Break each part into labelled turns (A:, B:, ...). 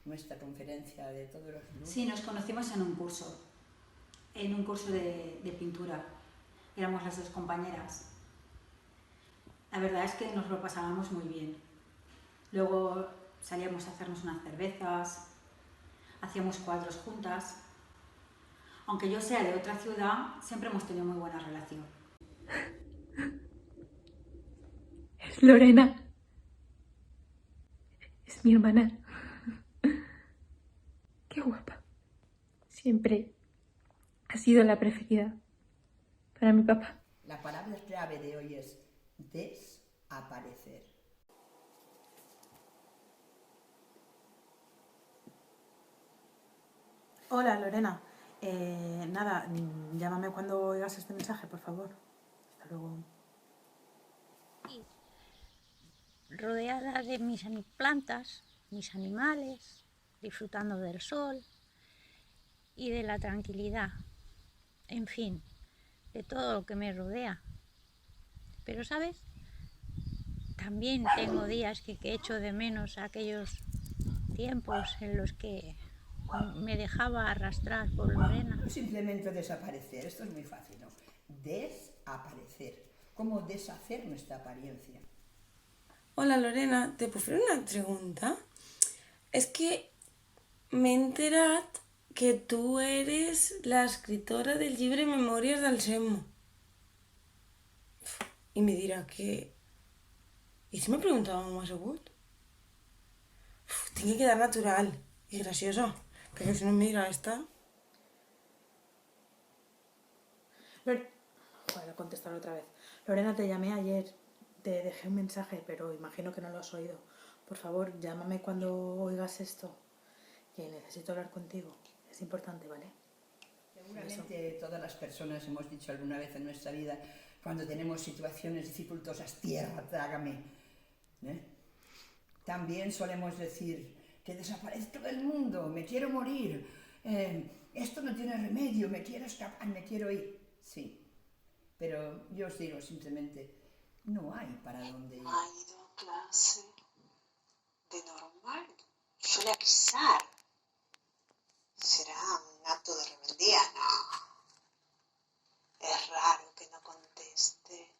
A: nuestra conferencia de todos los lunes.
B: Sí, nos conocimos en un curso de pintura. Éramos las dos compañeras. La verdad es que nos lo pasábamos muy bien. Luego salíamos a hacernos unas cervezas, hacíamos cuadros juntas. Aunque yo sea de otra ciudad, siempre hemos tenido muy buena relación.
C: Es Lorena. Es mi hermana. Qué guapa. Siempre ha sido la preferida para mi papá.
A: La palabra clave de hoy es desaparecer.
D: Hola Lorena, nada, llámame cuando oigas este mensaje, por favor. Hasta luego.
E: Rodeada de mis plantas, mis animales, disfrutando del sol y de la tranquilidad, en fin, de todo lo que me rodea. Pero, ¿sabes? También tengo días que echo de menos aquellos tiempos en los que me dejaba arrastrar por Lorena.
A: Simplemente desaparecer, esto es muy fácil, ¿no? Desaparecer, como deshacer nuestra apariencia.
F: Hola Lorena, ¿te puedo fer una pregunta? És que m'he enterat que tu eres l'escriptora del llibre Memòries del Semo. I me dirà que... ¿Y si me preguntaba cómo ha sigut? Tiene que quedar natural y gracioso, porque si no me dirá esta...
D: Joder, voy a contestar otra vez. Lorena, te llamé ayer, te dejé un mensaje, pero imagino que no lo has oído. Por favor, llámame cuando oigas esto, que necesito hablar contigo. Es importante, ¿vale?
A: Seguramente todas las personas hemos dicho alguna vez en nuestra vida, cuando tenemos situaciones dificultosas, tierra, trágame. También solemos decir que desaparezca del mundo, me quiero morir, esto no tiene remedio, me quiero escapar, me quiero ir. Sí, pero yo os digo simplemente, no hay para dónde ir.
G: No ha ido a clase de normal, suele avisar. ¿Será un acto de rebeldía? No. Es raro que no conteste.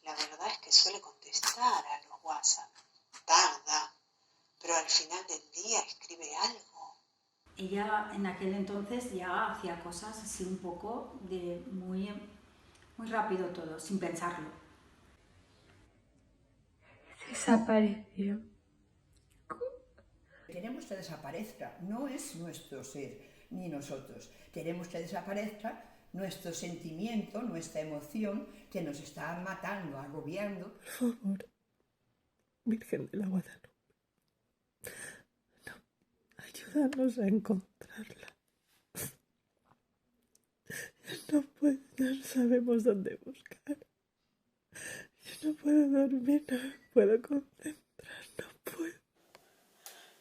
G: La verdad es que suele contestar a los WhatsApp. Tarda, pero al final del día escribe algo.
B: Ella en aquel entonces ya hacía cosas así un poco de muy rápido todo, sin pensarlo.
C: Desapareció.
A: Queremos que desaparezca, no es nuestro ser, ni nosotros. Queremos que desaparezca nuestro sentimiento, nuestra emoción, que nos está matando, agobiando.
H: Por favor, Virgen de la Guadalupe, no, ayúdanos a encontrarla. No sabemos dónde buscar. Yo no puedo dormir, no me puedo concentrar, no puedo.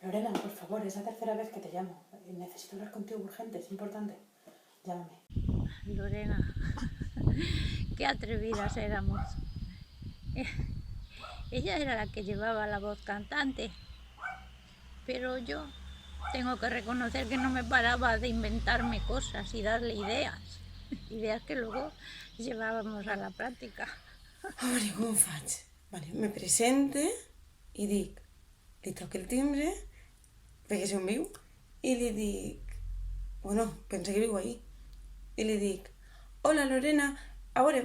D: Lorena, por favor, es la tercera vez que te llamo. Necesito hablar contigo urgente, es importante. Llámame.
E: Lorena, qué atrevidas éramos. Ella era la que llevaba la voz cantante, pero yo tengo que reconocer que no me paraba de inventarme cosas y darle ideas que luego llevábamos a la práctica.
F: A veure, com ho faig? Vale, me presente i dic, li toco el timbre, perquè és un viu, i li dic, bueno, pensa que viu ahí, i li dic, hola Lorena, a veure,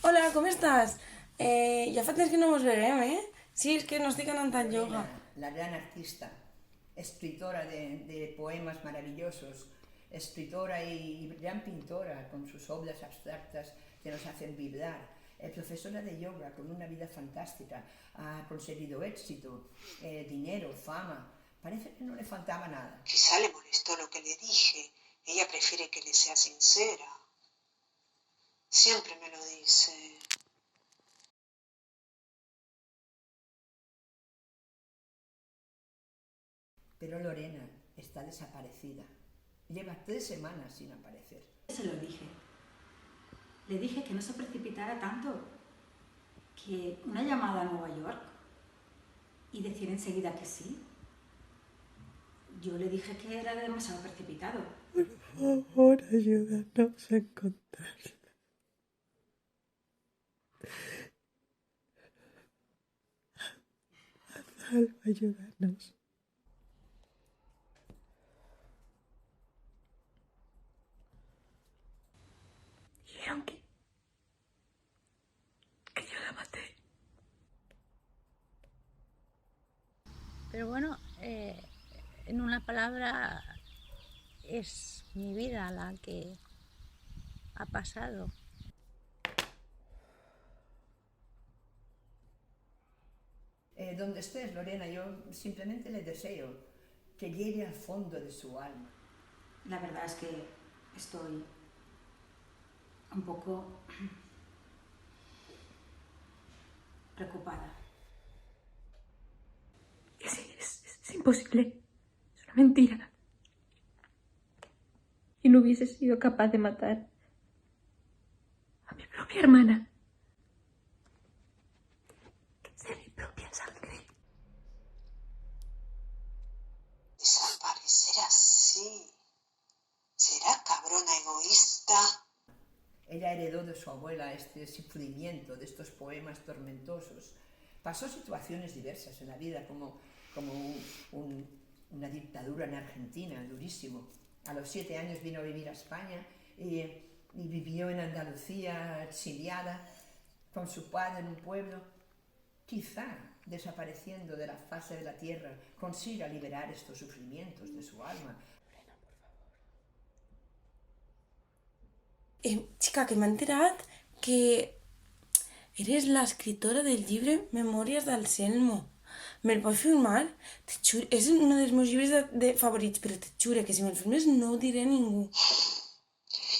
F: hola, com estàs? Ja fa temps que no mos veiem, Sí, és que no estic anant al yoga.
A: La gran artista, escritora de poemas maravillosos, escritora y gran pintora con sus obras abstractas que nos hacen vibrar, profesora de yoga con una vida fantástica, ha conseguido éxito, dinero, fama, parece que no le faltaba nada.
G: Quizá le molestó lo que le dije. Ella prefiere que le sea sincera. Siempre me lo dice.
A: Pero Lorena está desaparecida. Lleva 3 semanas sin aparecer.
B: Se lo dije. Le dije que no se precipitara tanto, que una llamada a Nueva York y decir enseguida que sí. Yo le dije que era demasiado precipitado.
H: Por favor, ayúdanos a encontrarla. Haz algo, ayúdanos.
C: Dijeron que yo la maté.
E: Pero bueno, en una palabra, es mi vida la que ha pasado.
A: Donde estés, Lorena, yo simplemente le deseo que llegue al fondo de su alma.
B: La verdad es que estoy un poco preocupada.
C: Es imposible. Es una mentira. Y no hubiese sido capaz de matar a mi propia hermana. Que es de mi propia sangre.
G: Desaparecer así. ¿Será cabrona egoísta?
A: Ella heredó de su abuela este sufrimiento de estos poemas tormentosos. Pasó situaciones diversas en la vida, como una dictadura en Argentina, durísimo. A los 7 años vino a vivir a España y vivió en Andalucía, exiliada, con su padre en un pueblo. Quizá, desapareciendo de la faz de la tierra, consiga liberar estos sufrimientos de su alma.
F: Chica, que m'he enterat que eres la escritora del llibre Memòries del Selmo. Me'l pots firmar? Te juro, és un dels meus llibres de favorits, però te juro que si me'l firmes no ho diré a ningú.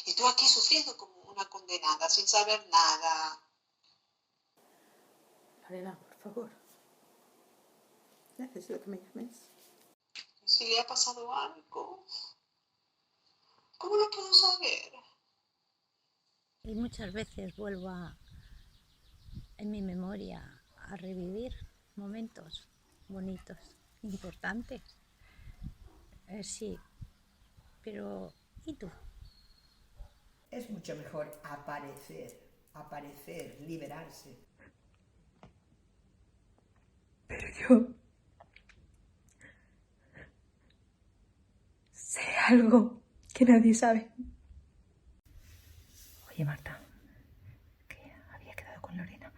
G: Y tú aquí sufriendo como una condenada, sin saber nada.
D: Lorena, por favor. Necesito que me llames.
G: Si le ha pasado algo, ¿cómo lo puedo saber?
E: Y muchas veces vuelvo en mi memoria a revivir momentos bonitos, importantes. Sí, pero ¿y tú?
A: Es mucho mejor aparecer, liberarse.
C: Pero yo sé algo que nadie sabe. Oye, Marta, que había quedado con Lorena.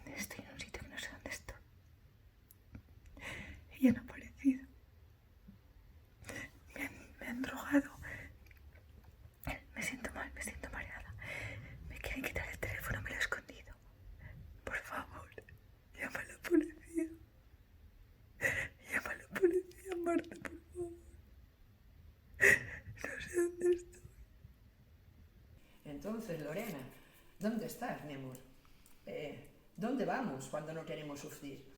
C: Estoy en un sitio que no sé dónde estoy. Ella no ha aparecido. Me han drogado. Me siento mal, me siento mareada. Me quieren quitar el teléfono, me lo he escondido. Por favor, llama a la policía. Llama a la policía, Marta, por favor. No sé dónde estoy.
A: Entonces, Lorena, ¿dónde estás, mi amor? ¿Dónde vamos cuando no queremos sufrir?